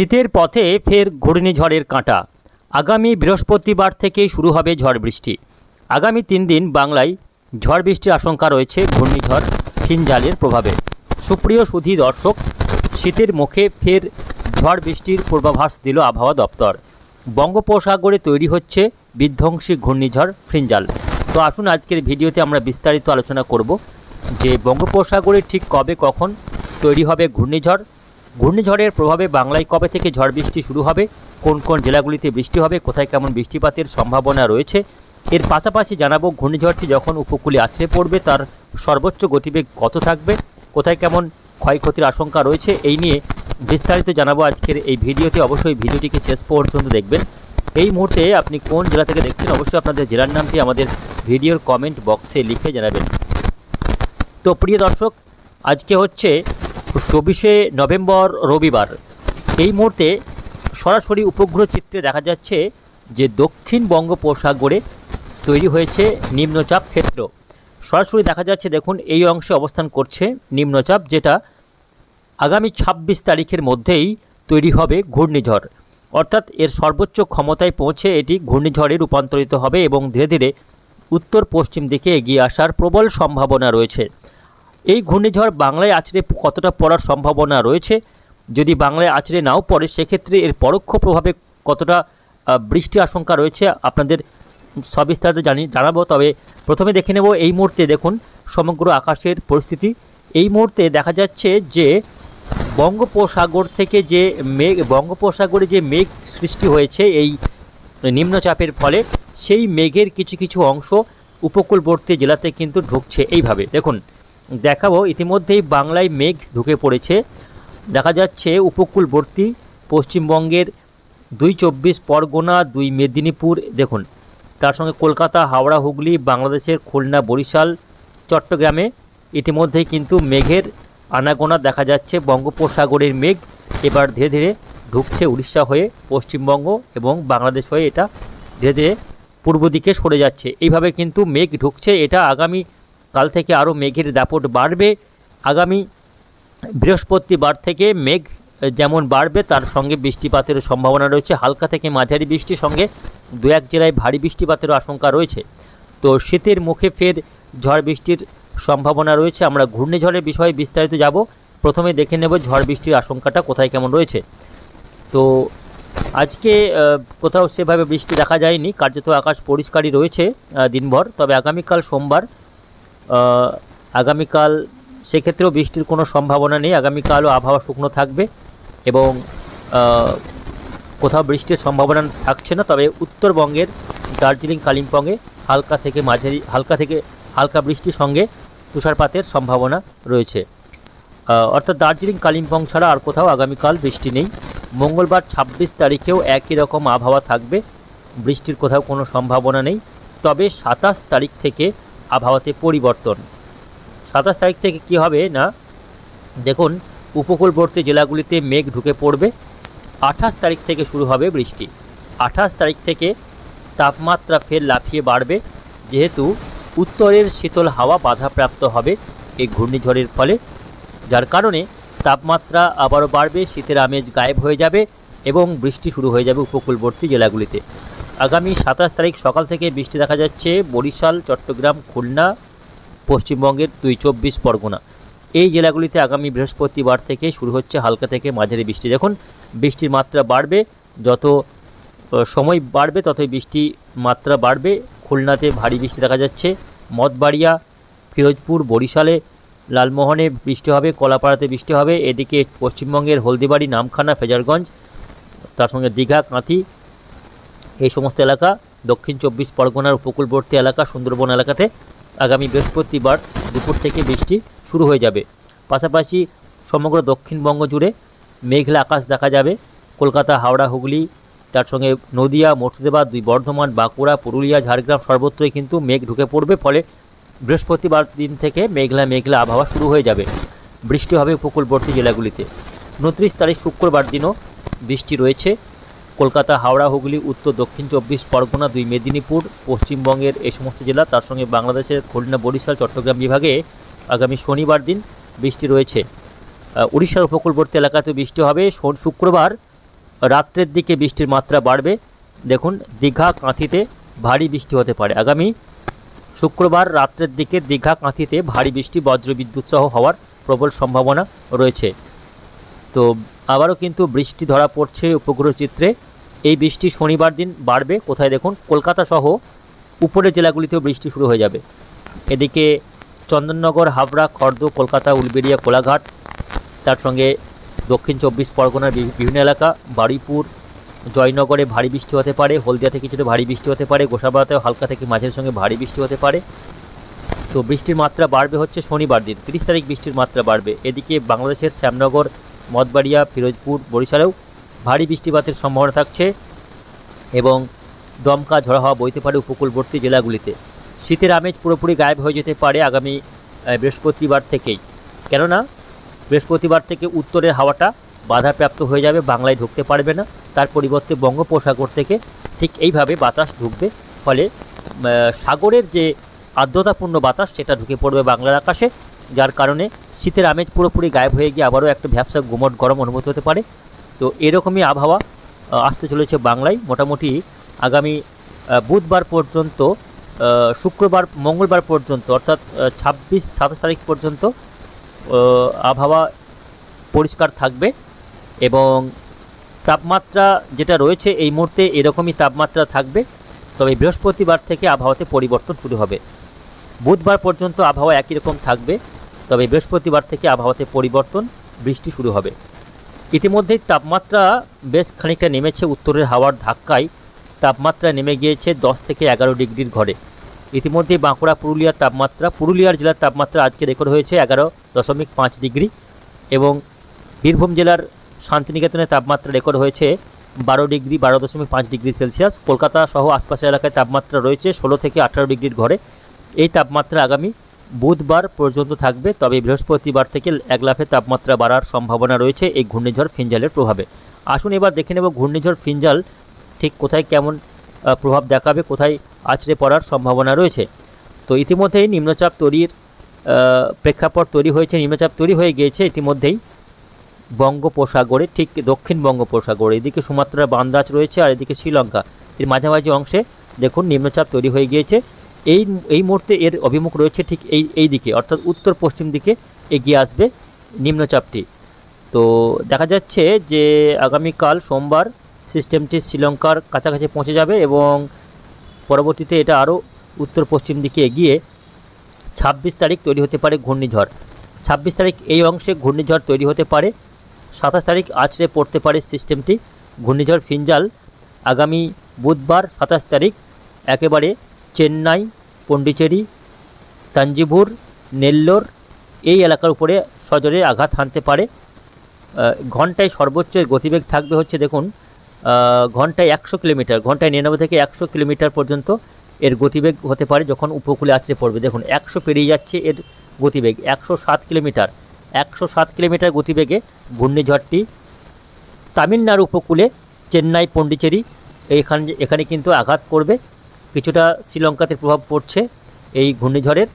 শীতের পথে ফের ঘূর্ণিঝড়ের কাঁটা। আগামী বৃহস্পতিবার থেকেই শুরু হবে ঝড় বৃষ্টি। আগামী 3 দিন বাংলায় ঝড় বৃষ্টির আশঙ্কা রয়েছে ঘূর্ণিঝড় ফিনজালের প্রভাবে। সুপ্রিয় সুধী দর্শক, শীতের মুখে ফের ঝড় বৃষ্টির পূর্বাভাস দিল আবহাওয়া দপ্তর। বঙ্গোপসাগরে তৈরি হচ্ছে বিধ্বংসী ঘূর্ণিঝড় ফিনজাল। তো আসুন আজকের ভিডিওতে আমরা বিস্তারিত আলোচনা করব যে বঙ্গোপসাগরে ঠিক কবে কখন তৈরি হবে ঘূর্ণিঝড়, ঘূর্ণিঝড়ের প্রভাবে বাংলায় কবে থেকে ঝড় বৃষ্টি শুরু হবে, কোন কোন জেলাগুলিতে বৃষ্টি হবে, কোথায় কেমন বৃষ্টিপাতের সম্ভাবনা রয়েছে। এর পাশাপাশি জানাবো ঘূর্ণিঝড়টি যখন উপকূলে আছড়ে পড়বে তার সর্বোচ্চ গতিবেগ কত থাকবে, কোথায় কেমন ক্ষয়ক্ষতির আশঙ্কা রয়েছে, এই নিয়ে বিস্তারিত জানাবো আজকের এই ভিডিওতে। অবশ্যই ভিডিওটিকে শেষ পর্যন্ত দেখবেন। এই মুহূর্তে আপনি কোন জেলা থেকে দেখছেন অবশ্যই আপনাদের জেলার নামটি আমাদের ভিডিওর কমেন্ট বক্সে লিখে জানাবেন। তো প্রিয় দর্শক, আজকে হচ্ছে 24শে নভেম্বর রবিবার। এই মুহূর্তে সরাসরি উপগ্রহ চিত্রে দেখা যাচ্ছে যে দক্ষিণ বঙ্গোপসাগরে তৈরি হয়েছে নিম্নচাপ ক্ষেত্র। সরাসরি দেখা যাচ্ছে, দেখুন এই অংশে অবস্থান করছে নিম্নচাপ, যেটা আগামী 26 তারিখের মধ্যেই তৈরি হবে ঘূর্ণিঝড়। অর্থাৎ এর সর্বোচ্চ ক্ষমতায় পৌঁছে এটি ঘূর্ণিঝড়ে রূপান্তরিত হবে এবং ধীরে ধীরে উত্তর পশ্চিম দিকে এগিয়ে আসার প্রবল সম্ভাবনা রয়েছে। এই ঘূর্ণিঝড় বাংলায় আছড়ে কতটা পড়ার সম্ভাবনা রয়েছে, যদি বাংলায় আছড়ে নাও পড়ে সেক্ষেত্রে এর পরোক্ষ প্রভাবে কতটা বৃষ্টি আশঙ্কা রয়েছে আপনাদের সবিস্তারিত জানাবো। তবে প্রথমে দেখে নেব এই মুহূর্তে দেখুন সমগ্র আকাশের পরিস্থিতি। এই মুহূর্তে দেখা যাচ্ছে যে বঙ্গোপসাগর থেকে বঙ্গোপসাগরে যে মেঘ সৃষ্টি হয়েছে এই নিম্নচাপের ফলে, সেই মেঘের কিছু কিছু অংশ উপকূলবর্তী জেলাতে কিন্তু ঢুকছে। এইভাবে দেখুন দেখাবো, ইতিমধ্যেই বাংলায় মেঘ ঢুকে পড়েছে। দেখা যাচ্ছে উপকূলবর্তী পশ্চিমবঙ্গের 2 24 পরগনা, 2 মেদিনীপুর, দেখুন তার সঙ্গে কলকাতা, হাওড়া, হুগলি, বাংলাদেশের খুলনা, বরিশাল, চট্টগ্রামে ইতিমধ্যেই কিন্তু মেঘের আনাগোনা দেখা যাচ্ছে। বঙ্গোপসাগরের মেঘ এবার ধীরে ধীরে ঢুকছে উড়িষ্যা হয়ে পশ্চিমবঙ্গ এবং বাংলাদেশ হয়ে এটা ধীরে ধীরে পূর্ব দিকে সরে যাচ্ছে। এইভাবে কিন্তু মেঘ ঢুকছে। এটা আগামী কাল থেকে আরও মেঘের দাপট বাড়বে। আগামী বৃহস্পতিবার থেকে মেঘ যেমন বাড়বে তার সঙ্গে বৃষ্টিপাতের সম্ভাবনা রয়েছে। হালকা থেকে মাঝারি বৃষ্টির সঙ্গে 2-1 জেলায় ভারী বৃষ্টিপাতেরও আশঙ্কা রয়েছে। তো শীতের মুখে ফের ঝড় বৃষ্টির সম্ভাবনা রয়েছে। আমরা ঘূর্ণিঝড়ের বিষয়ে বিস্তারিত যাব। প্রথমে দেখে নেব ঝড় বৃষ্টির আশঙ্কাটা কোথায় কেমন রয়েছে। তো আজকে কোথাও সেভাবে বৃষ্টি দেখা যায়নি, কার্যত আকাশ পরিষ্কারই রয়েছে দিনভর। তবে আগামীকাল সোমবার, আগামীকাল সেক্ষেত্রেও বৃষ্টির কোনো সম্ভাবনা নেই। আগামীকালও আবহাওয়া শুকনো থাকবে এবং কোথাও বৃষ্টির সম্ভাবনা থাকছে না। তবে উত্তরবঙ্গের দার্জিলিং, কালিম্পংয়ে হালকা থেকে হালকা বৃষ্টির সঙ্গে তুষারপাতের সম্ভাবনা রয়েছে। অর্থাৎ দার্জিলিং, কালিম্পং ছাড়া আর কোথাও আগামীকাল বৃষ্টি নেই। মঙ্গলবার 26 তারিখেও একই রকম আবহাওয়া থাকবে, বৃষ্টির কোথাও কোনো সম্ভাবনা নেই। তবে 27 তারিখ থেকে আবহাওয়াতে পরিবর্তন। 27 তারিখ থেকে কি হবে না, দেখুন উপকূলবর্তী জেলাগুলিতে মেঘ ঢুকে পড়বে। 28 তারিখ থেকে শুরু হবে বৃষ্টি। 28 তারিখ থেকে তাপমাত্রা ফের লাফিয়ে বাড়বে, যেহেতু উত্তরের শীতল হাওয়া বাধাপ্রাপ্ত হবে এই ঘূর্ণিঝড়ের ফলে, যার কারণে তাপমাত্রা আবারও বাড়বে, শীতের আমেজ গায়েব হয়ে যাবে এবং বৃষ্টি শুরু হয়ে যাবে উপকূলবর্তী জেলাগুলিতে। আগামী 27 তারিখ সকাল থেকে বৃষ্টি দেখা যাচ্ছে বরিশাল, চট্টগ্রাম, খুলনা, পশ্চিমবঙ্গের 2 24 পরগনা, এই জেলাগুলিতে আগামী বৃহস্পতিবার থেকে শুরু হচ্ছে হালকা থেকে মাঝারি বৃষ্টি। দেখুন বৃষ্টির মাত্রা বাড়বে, যত সময় বাড়বে ততই বৃষ্টি মাত্রা বাড়বে। খুলনাতে ভারী বৃষ্টি দেখা যাচ্ছে, মঠবাড়িয়া, ফিরোজপুর, বরিশালে, লালমোহনে বৃষ্টি হবে, কলাপাড়াতে বৃষ্টি হবে। এদিকে পশ্চিমবঙ্গের হলদিবাড়ি, নামখানা, ফেজারগঞ্জ, তার সঙ্গে দীঘা, কাঁথি, এই সমস্ত এলাকা, দক্ষিণ 24 পরগনার উপকূলবর্তী এলাকা, সুন্দরবন এলাকাতে আগামী বৃহস্পতিবার দুপুর থেকে বৃষ্টি শুরু হয়ে যাবে। পাশাপাশি সমগ্র দক্ষিণবঙ্গ জুড়ে মেঘলা আকাশ দেখা যাবে। কলকাতা, হাওড়া, হুগলি, তার সঙ্গে নদিয়া, মুর্শিদাবাদ, 2 বর্ধমান, বাঁকুড়া, পুরুলিয়া, ঝাড়গ্রাম সর্বত্রই কিন্তু মেঘ ঢুকে পড়বে। ফলে বৃহস্পতিবার দিন থেকে মেঘলা আবহাওয়া শুরু হয়ে যাবে। বৃষ্টি হবে উপকূলবর্তী জেলাগুলিতে। 29 তারিখ শুক্রবার দিনও বৃষ্টি রয়েছে। কলকাতা, হাওড়া, হুগলি, উত্তর দক্ষিণ 24 পরগনা, 2 মেদিনীপুর, পশ্চিমবঙ্গের এই সমস্ত জেলা, তার সঙ্গে বাংলাদেশের খুলনা, বরিশাল, চট্টগ্রাম বিভাগে আগামী শনিবার দিন বৃষ্টি রয়েছে। উড়িষ্যার উপকূলবর্তী এলাকাতেও বৃষ্টি হবে। শুক্রবার রাত্রের দিকে বৃষ্টির মাত্রা বাড়বে। দেখুন দীঘা কাঁথিতে ভারী বৃষ্টি হতে পারে। আগামী শুক্রবার রাত্রের দিকে দীঘা কাঁথিতে ভারী বৃষ্টি বজ্রবিদ্যুৎ সহ হওয়ার প্রবল সম্ভাবনা রয়েছে। তো আবারও কিন্তু বৃষ্টি ধরা পড়ছে উপগ্রহ চিত্রে। এই বৃষ্টি শনিবার দিন বাড়বে। কোথায় দেখুন, কলকাতা সহ উপরের জেলাগুলিতেও বৃষ্টি শুরু হয়ে যাবে। এদিকে চন্দননগর, হাবড়া, খড়দহ, কলকাতা, উলবেড়িয়া, কোলাঘাট, তার সঙ্গে দক্ষিণ 24 পরগনার বিভিন্ন এলাকা, বারুইপুর, জয়নগরে ভারী বৃষ্টি হতে পারে, হলদিয়াতে কিছুটা ভারী বৃষ্টি হতে পারে, গোসাবাতেও হালকা থেকে মাঝের সঙ্গে ভারী বৃষ্টি হতে পারে। তো বৃষ্টির মাত্রা বাড়বে হচ্ছে শনিবার দিন, 30 তারিখ বৃষ্টির মাত্রা বাড়বে। এদিকে বাংলাদেশের শ্যামনগর, মঠবাড়িয়া, ফিরোজপুর, বরিশালেও ভারী বৃষ্টিপাতের সম্ভাবনা থাকছে এবং দমকা ঝড়ো হাওয়া বইতে পারে উপকূলবর্তী জেলাগুলিতে। শীতের আমেজ পুরোপুরি গায়েব হয়ে যেতে পারে আগামী বৃহস্পতিবার থেকেই, কেননা বৃহস্পতিবার থেকে উত্তরের হাওয়াটা বাধাপ্রাপ্ত হয়ে যাবে, বাংলায় ঢুকতে পারবে না। তার পরিবর্তে বঙ্গোপসাগর থেকে ঠিক এইভাবে বাতাস ঢুকবে, ফলে সাগরের যে আর্দ্রতাপূর্ণ বাতাস সেটা ঢুকে পড়বে বাংলার আকাশে, যার কারণে শীতের আমেজ পুরোপুরি গায়েব হয়ে গিয়ে আবারও একটা ভ্যাপসা গুমট গরম অনুভূত হতে পারে। তো এরকমই আবহাওয়া আসতে চলেছে বাংলায় মোটামুটি আগামী বুধবার পর্যন্ত, শুক্রবার, মঙ্গলবার পর্যন্ত, অর্থাৎ 26-27 তারিখ পর্যন্ত আবহাওয়া পরিষ্কার থাকবে এবং তাপমাত্রা যেটা রয়েছে এই মুহূর্তে এরকমই তাপমাত্রা থাকবে। তবে বৃহস্পতিবার থেকে আবহাওয়াতে পরিবর্তন শুরু হবে। বুধবার পর্যন্ত আবহাওয়া একই রকম থাকবে, তবে বৃহস্পতিবার থেকে আবহাওয়াতে পরিবর্তন, বৃষ্টি শুরু হবে। ইতিমধ্যেই তাপমাত্রা বেশ খানিকটা নেমেছে, উত্তরের হাওয়ার ধাক্কায় তাপমাত্রা নেমে গিয়েছে 10 থেকে 11 ডিগ্রির ঘরে। ইতিমধ্যেই বাঁকুড়া, পুরুলিয়ার জেলার তাপমাত্রা আজকে রেকর্ড হয়েছে 11.5 ডিগ্রি এবং বীরভূম জেলার শান্তিনিকেতনের তাপমাত্রা রেকর্ড হয়েছে 12.5 ডিগ্রি সেলসিয়াস। কলকাতা সহ আশপাশের এলাকায় তাপমাত্রা রয়েছে 16 থেকে 18 ডিগ্রির ঘরে। এই তাপমাত্রা আগামী বুধবার পর্যন্ত থাকবে, তবে বৃহস্পতিবার থেকে এক লাফে তাপমাত্রা বাড়ার সম্ভাবনা রয়েছে এই ঘূর্ণিঝড় ফিনজালের প্রভাবে। আসুন এবার দেখে নেব ঘূর্ণিঝড় ফিনজাল ঠিক কোথায় কেমন প্রভাব দেখাবে, কোথায় আছড়ে পড়ার সম্ভাবনা রয়েছে। তো ইতিমধ্যেই নিম্নচাপ তৈরির প্রেক্ষাপট তৈরি হয়েছে, নিম্নচাপ তৈরি হয়ে গিয়েছে ইতিমধ্যেই বঙ্গোপসাগরে, ঠিক দক্ষিণ বঙ্গোপসাগরে। এদিকে সুমাত্রার বান্দাজ রয়েছে আর এদিকে শ্রীলঙ্কা, এর মাঝামাঝি অংশে দেখুন নিম্নচাপ তৈরি হয়ে গিয়েছে। এই মুহূর্তে এর অভিমুখ রয়েছে ঠিক এই দিকে, অর্থাৎ উত্তর পশ্চিম দিকে এগিয়ে আসবে নিম্নচাপটি। তো দেখা যাচ্ছে যে আগামীকাল সোমবার সিস্টেমটি শ্রীলঙ্কার কাছাকাছি পৌঁছে যাবে এবং পরবর্তীতে এটা আরও উত্তর পশ্চিম দিকে এগিয়ে 26 তারিখ তৈরি হতে পারে ঘূর্ণিঝড়। 26 তারিখ এই অংশে ঘূর্ণিঝড় তৈরি হতে পারে। 27 তারিখ আছড়ে পড়তে পারে সিস্টেমটি। ঘূর্ণিঝড় ফিনজাল আগামী বুধবার 27 তারিখ একেবারে চেন্নাই, পন্ডিচেরি, তাঞ্জিভুর, নেল্লোর এই এলাকার উপরে সজোরে আঘাত হানতে পারে। ঘন্টায় সর্বোচ্চ গতিবেগ থাকবে হচ্ছে দেখুন ঘন্টায় 100 কিলোমিটার, ঘন্টায় 99 থেকে 100 কিলোমিটার পর্যন্ত এর গতিবেগ হতে পারে যখন উপকূলে আছড়ে পড়বে। দেখুন 100 পেরিয়ে যাচ্ছে এর গতিবেগ, 107 কিলোমিটার। 107 কিলোমিটার গতিবেগে ঘূর্ণিঝড়টি তামিলনাড়ু উপকূলে চেন্নাই, পন্ডিচেরি এখানে কিন্তু আঘাত করবে। কিছুটা শ্রীলঙ্কাতে প্রভাব পড়ছে এই ঘূর্ণিঝড়ের,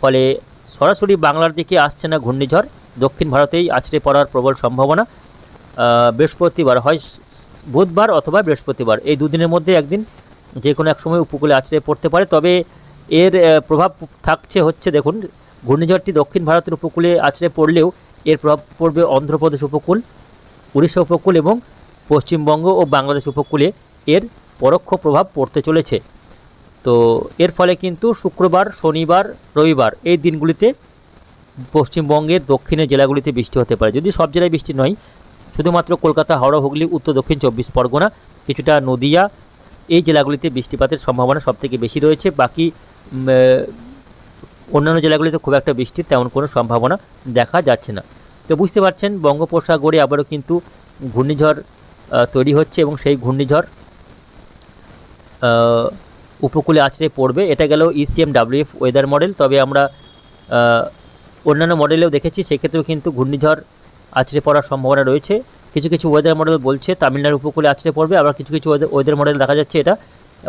ফলে সরাসরি বাংলার দিকে আসছে না ঘূর্ণিঝড়, দক্ষিণ ভারতেই আছড়ে পড়ার প্রবল সম্ভাবনা। বৃহস্পতিবার, হয় বুধবার অথবা বৃহস্পতিবার, এই দুদিনের মধ্যে একদিন যে কোনো এক সময় উপকূলে আছড়ে পড়তে পারে। তবে এর প্রভাব থাকছে হচ্ছে দেখুন ঘূর্ণিঝড়টি দক্ষিণ ভারতের উপকূলে আছড়ে পড়লেও এর প্রভাব পড়বে অন্ধ্রপ্রদেশ উপকূল, উড়িষ্যা উপকূল এবং পশ্চিমবঙ্গ ও বাংলাদেশ উপকূলে এর পরোক্ষ প্রভাব পড়তে চলেছে। তো এর ফলে কিন্তু শুক্রবার, শনিবার, রবিবার এই দিনগুলিতে পশ্চিমবঙ্গের দক্ষিণের জেলাগুলিতে বৃষ্টি হতে পারে। যদি সব জেলায় বৃষ্টি নয়, শুধুমাত্র কলকাতা, হাওড়া, হুগলি, উত্তর দক্ষিণ 24 পরগনা, কিছুটা নদিয়া এই জেলাগুলিতে বৃষ্টিপাতের সম্ভাবনা সবথেকে বেশি রয়েছে। বাকি অন্যান্য জেলাগুলিতে খুব একটা বৃষ্টির তেমন কোনো সম্ভাবনা দেখা যাচ্ছে না। তো বুঝতে পারছেন বঙ্গোপসাগরে আবারও কিন্তু ঘূর্ণিঝড় তৈরি হচ্ছে এবং সেই ঘূর্ণিঝড় উপকূলে আছড়ে পড়বে। এটা গেল ECMWF ওয়েদার মডেল। তবে আমরা অন্যান্য মডেলেও দেখেছি, সেক্ষেত্রেও কিন্তু ঘূর্ণিঝড় আছড়ে পড়ার সম্ভাবনা রয়েছে। কিছু কিছু ওয়েদার মডেল বলছে তামিলনাড়ু উপকূলে আছড়ে পড়বে, আবার কিছু কিছু ওয়েদার মডেল দেখা যাচ্ছে এটা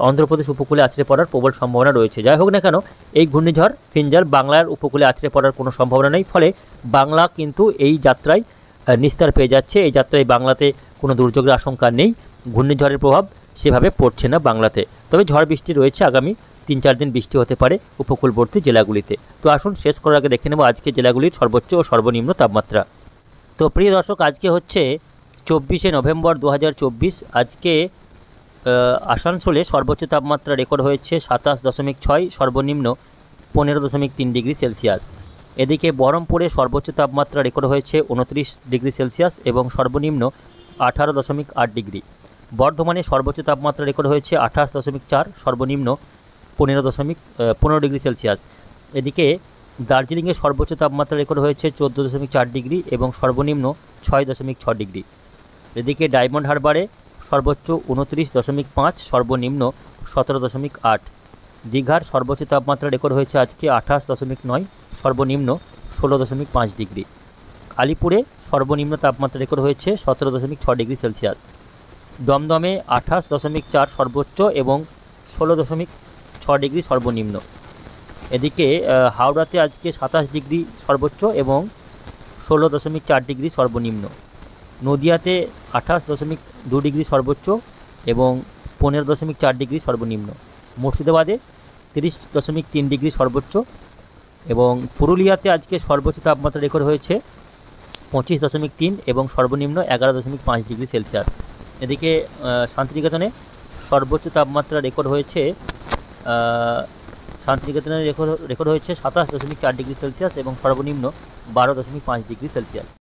অন্ধ্রপ্রদেশ উপকূলে আছড়ে পড়ার প্রবল সম্ভাবনা রয়েছে। যাই হোক না কেন, এই ঘূর্ণিঝড় ফিনজাল বাংলার উপকূলে আছড়ে পড়ার কোনো সম্ভাবনা নেই, ফলে বাংলা কিন্তু এই যাত্রায় নিস্তার পেয়ে যাচ্ছে। এই যাত্রায় বাংলাতে কোনো দুর্যোগের আশঙ্কা নেই, ঘূর্ণিঝড়ের প্রভাব সেভাবে পড়ছে না বাংলাতে। তবে ঝড় বৃষ্টি রয়েছে, আগামী 3-4 দিন বৃষ্টি হতে পারে উপকূলবর্তী জেলাগুলিতে। তো আসুন শেষ করার আগে দেখে নেব আজকে জেলাগুলির সর্বোচ্চ ও সর্বনিম্ন তাপমাত্রা। তো প্রিয় দর্শক, আজকে হচ্ছে 24শে নভেম্বর 2024। আজকে আসানসোলে সর্বোচ্চ তাপমাত্রা রেকর্ড হয়েছে 27.6, সর্বনিম্ন 15.3 ডিগ্রি সেলসিয়াস। এদিকে বহরমপুরে সর্বোচ্চ তাপমাত্রা রেকর্ড হয়েছে 29 ডিগ্রি সেলসিয়াস এবং সর্বনিম্ন 18.8 ডিগ্রি। বর্ধমানে সর্বোচ্চ তাপমাত্রা রেকর্ড হয়েছে 28.4, সর্বনিম্ন 15 ডিগ্রি সেলসিয়াস। এদিকে দার্জিলিংয়ে সর্বোচ্চ তাপমাত্রা রেকর্ড হয়েছে 14.4 ডিগ্রি এবং সর্বনিম্ন 6.6 ডিগ্রি। এদিকে ডায়মন্ড হারবারে সর্বোচ্চ 29.5, সর্বনিম্ন 17.8। দীঘার সর্বোচ্চ তাপমাত্রা রেকর্ড হয়েছে আজকে 28.9, সর্বনিম্ন 16.5 ডিগ্রি। আলিপুরে সর্বনিম্ন তাপমাত্রা রেকর্ড হয়েছে 17.6 ডিগ্রি সেলসিয়াস। দমদমে 28.4 সর্বোচ্চ এবং 16.6 ডিগ্রি সর্বনিম্ন। এদিকে হাওড়াতে আজকে 27 ডিগ্রি সর্বোচ্চ এবং 16.4 ডিগ্রি সর্বনিম্ন। নদিয়াতে 28.2 ডিগ্রি সর্বোচ্চ এবং 15.4 ডিগ্রি সর্বনিম্ন। মুর্শিদাবাদে 30.3 ডিগ্রি সর্বোচ্চ এবং পুরুলিয়াতে আজকে সর্বোচ্চ তাপমাত্রা রেকর্ড হয়েছে 25.3 এবং সর্বনিম্ন 11.5 ডিগ্রি সেলসিয়াস। এদিকে শান্তিনিকেতনে সর্বোচ্চ তাপমাত্রা রেকর্ড হয়েছে রেকর্ড হয়েছে 27.4 ডিগ্রি সেলসিয়াস এবং সর্বনিম্ন 12.5 ডিগ্রি সেলসিয়াস।